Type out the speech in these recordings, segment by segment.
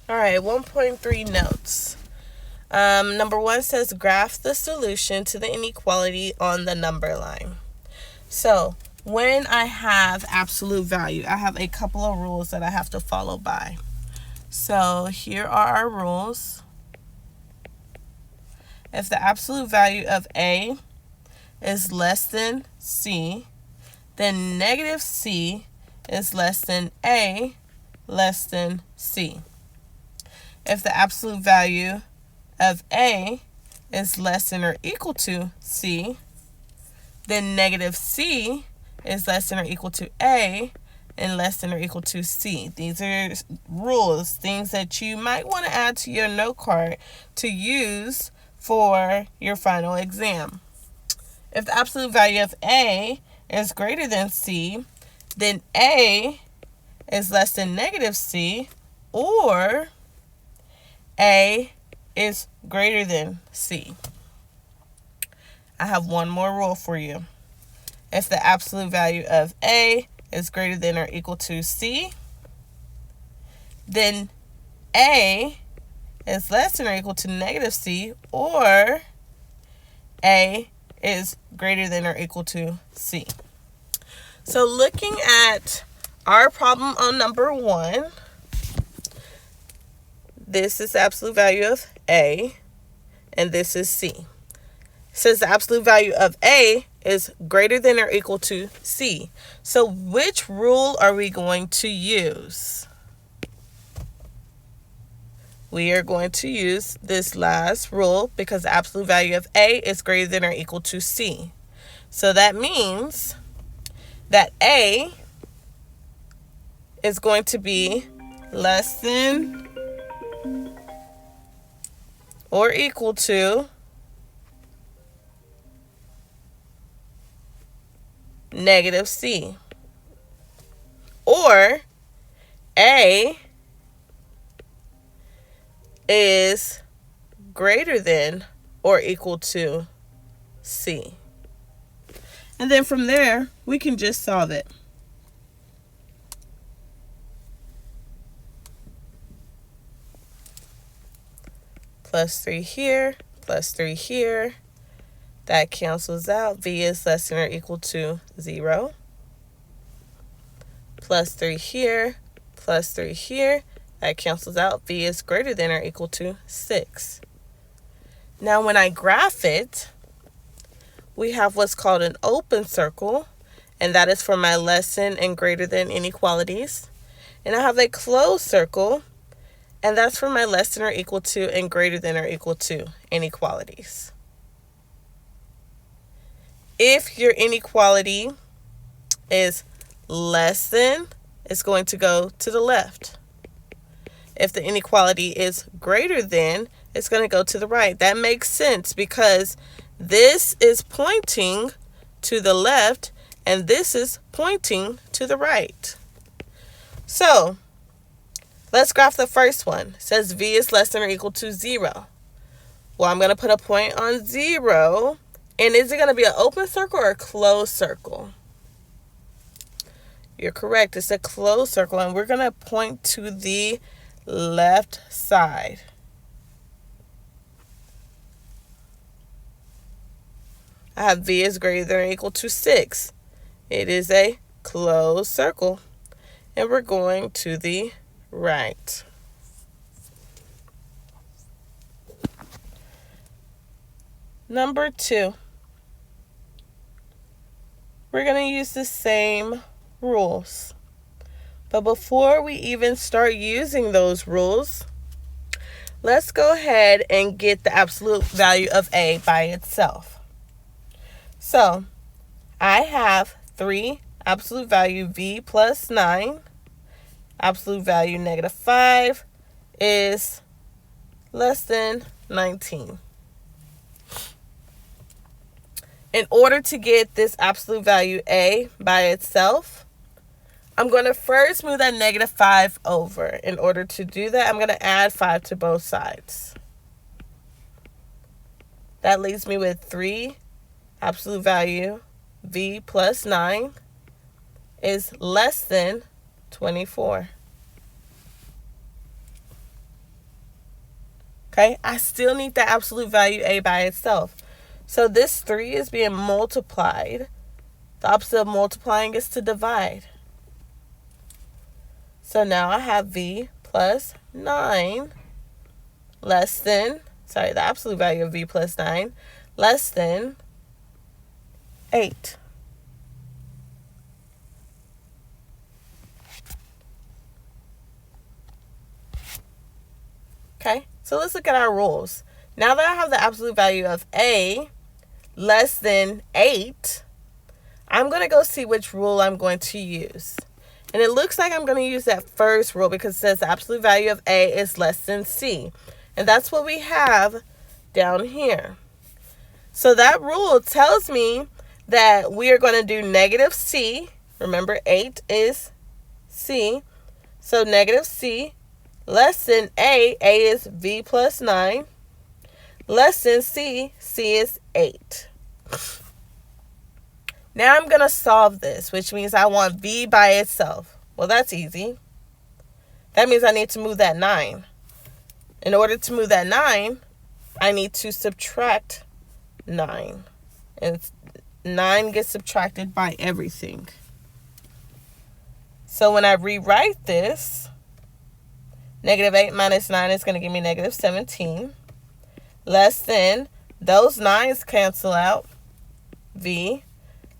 All right, 1.3 notes. Number 1 says graph the solution to the inequality on the number line. So when I have absolute value, I have a couple of rules that I have to follow by. So here are our rules. If the absolute value of A is less than C, then negative C is less than A less than C. If the absolute value of A is less than or equal to C, then negative C is less than or equal to A and less than or equal to C. These are rules, things that you might want to add to your note card to use for your final exam. If the absolute value of A is greater than C, then A is less than negative C, or A is greater than C. I have one more rule for you. If the absolute value of A is greater than or equal to C, then A is less than or equal to negative C, or A is greater than or equal to C. So looking at our problem on number 1, this is the absolute value of A, and this is C. It says the absolute value of A is greater than or equal to C. So which rule are we going to use? We are going to use this last rule because the absolute value of A is greater than or equal to C. So that means that A is going to be less than or equal to negative C, or A is greater than or equal to C. And then from there, we can just solve it. Plus 3 here, plus 3 here. That cancels out. V is less than or equal to 0. Plus 3 here, plus 3 here. That cancels out. V is greater than or equal to 6. Now when I graph it, we have what's called an open circle, and that is for my less than and greater than inequalities. And I have a closed circle, and that's for my less than or equal to and greater than or equal to inequalities. If your inequality is less than, it's going to go to the left. If the inequality is greater than, it's going to go to the right. That makes sense because this is pointing to the left and this is pointing to the right. So let's graph the first one. It says V is less than or equal to 0. Well, I'm going to put a point on 0. And is it going to be an open circle or a closed circle? You're correct. It's a closed circle, and we're going to point to the left side. I have V is greater than or equal to 6. It is a closed circle, and we're going to the right. Number 2. We're going to use the same rules. But before we even start using those rules, let's go ahead and get the absolute value of A by itself. So I have 3 absolute value V plus 9. Absolute value negative 5 is less than 19. In order to get this absolute value A by itself, I'm going to first move that negative 5 over. In order to do that, I'm going to add 5 to both sides. That leaves me with 3 absolute value V plus 9 is less than 24. Okay, I still need the absolute value a by itself. So this 3 is being multiplied. The opposite of multiplying is to divide. So now I have v plus 9 less than, the absolute value of v plus 9 less than 8. Okay, so let's look at our rules. Now that I have the absolute value of a less than 8, I'm going to go see which rule I'm going to use. And it looks like I'm going to use that first rule because it says the absolute value of a is less than c. And that's what we have down here. So that rule tells me that we are going to do negative c. Remember, 8 is c. So negative c less than a is v plus 9, less than c is 8. Now I'm going to solve this, which means I want v by itself. Well, that's easy. That means I need to move that 9. In order to move that 9, I need to subtract 9. And 9 gets subtracted by everything. So when I rewrite this, negative 8 minus 9 is going to give me negative 17. Less than, those 9's cancel out, v,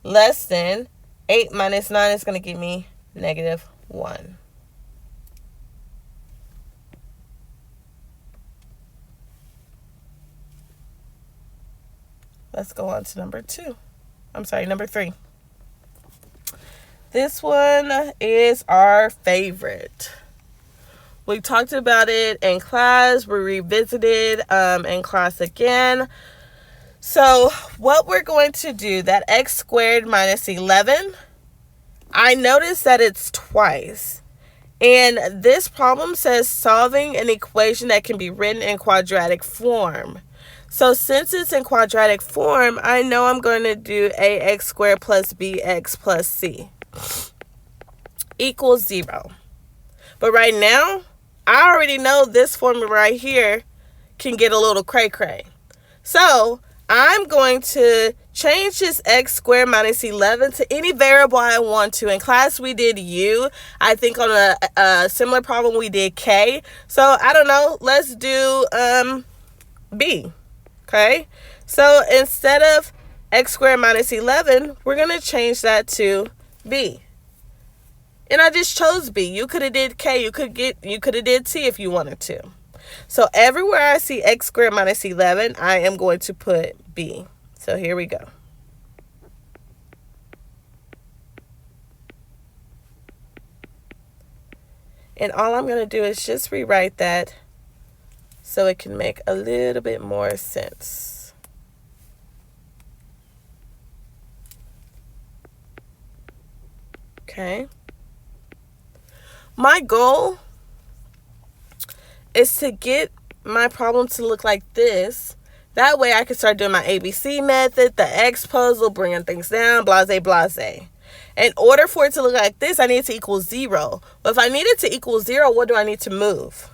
less than 8 minus 9 is going to give me negative 1. Let's go on to number 3. This one is our favorite. We talked about it in class. We revisited in class again. So what we're going to do, that x squared minus 11, I noticed that it's twice. And this problem says solving an equation that can be written in quadratic form. So since it's in quadratic form, I know I'm going to do ax squared plus bx plus c equals 0. But right now, I already know this formula right here can get a little cray-cray. So I'm going to change this x squared minus 11 to any variable I want to. In class, we did u. I think on a similar problem, we did k. So I don't know. Let's do b. Okay? So instead of x squared minus 11, we're going to change that to b. And I just chose b. You could have did k. You could have did t if you wanted to. So everywhere I see x squared minus 11, I am going to put b. So here we go. And all I'm going to do is just rewrite that so it can make a little bit more sense. Okay. My goal is to get my problem to look like this. That way I can start doing my ABC method, the X puzzle, bringing things down, blase, blase. In order for it to look like this, I need it to equal 0. But if I need it to equal 0, what do I need to move?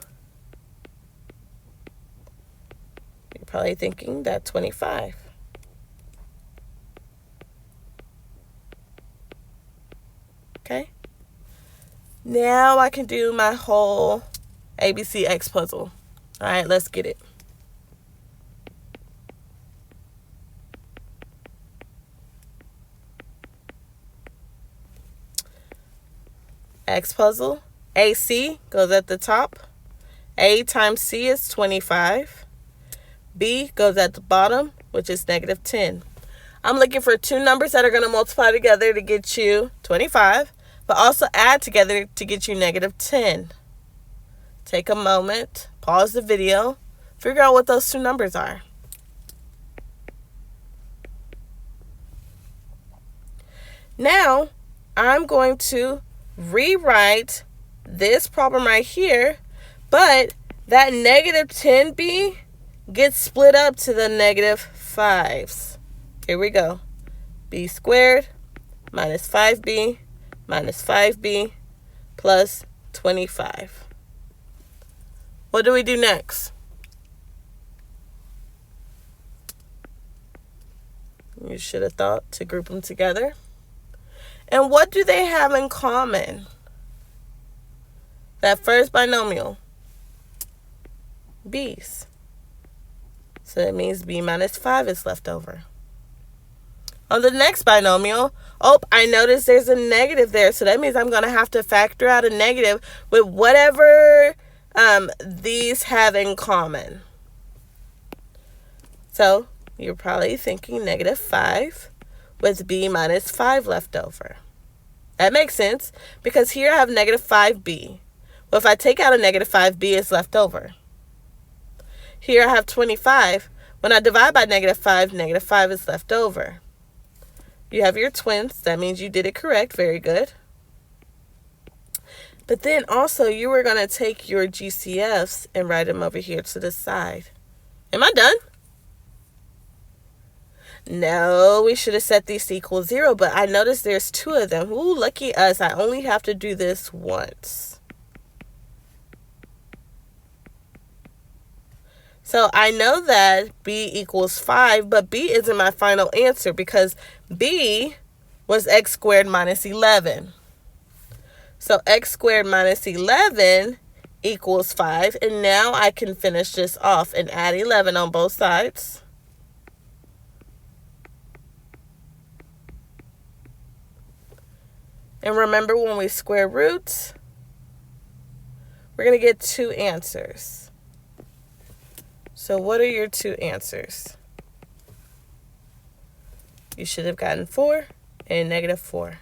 You're probably thinking that 25. Okay. Now I can do my whole ABC X puzzle. All right, let's get it. X puzzle. AC goes at the top. A times C is 25. B goes at the bottom, which is negative 10. I'm looking for two numbers that are going to multiply together to get you 25, but also add together to get you negative 10. Take a moment, pause the video, figure out what those two numbers are. Now, I'm going to rewrite this problem right here, but that negative 10b gets split up to the negative 5s. Here we go. B squared minus 5b minus 5b plus 25. What do we do next? You should have thought to group them together. And what do they have in common? That first binomial, b's. So that means b minus 5 is left over. On the next binomial, I noticed there's a negative there. So that means I'm going to have to factor out a negative with whatever these have in common. So you're probably thinking negative 5 with b minus 5 left over. That makes sense because here I have negative 5b. Well, if I take out a negative 5b is left over. Here I have 25. When I divide by negative 5 is left over. You have your twins. That means you did it correct. Very good. But then also you were going to take your GCFs and write them over here to the side. Am I done? No, we should have set these to equal 0, but I noticed there's 2 of them. Ooh, lucky us. I only have to do this once. So I know that b equals 5, but b isn't my final answer because b was x squared minus 11. So x squared minus 11 equals 5. And now I can finish this off and add 11 on both sides. And remember, when we square roots, we're going to get 2 answers. So what are your 2 answers? You should have gotten 4 and negative 4.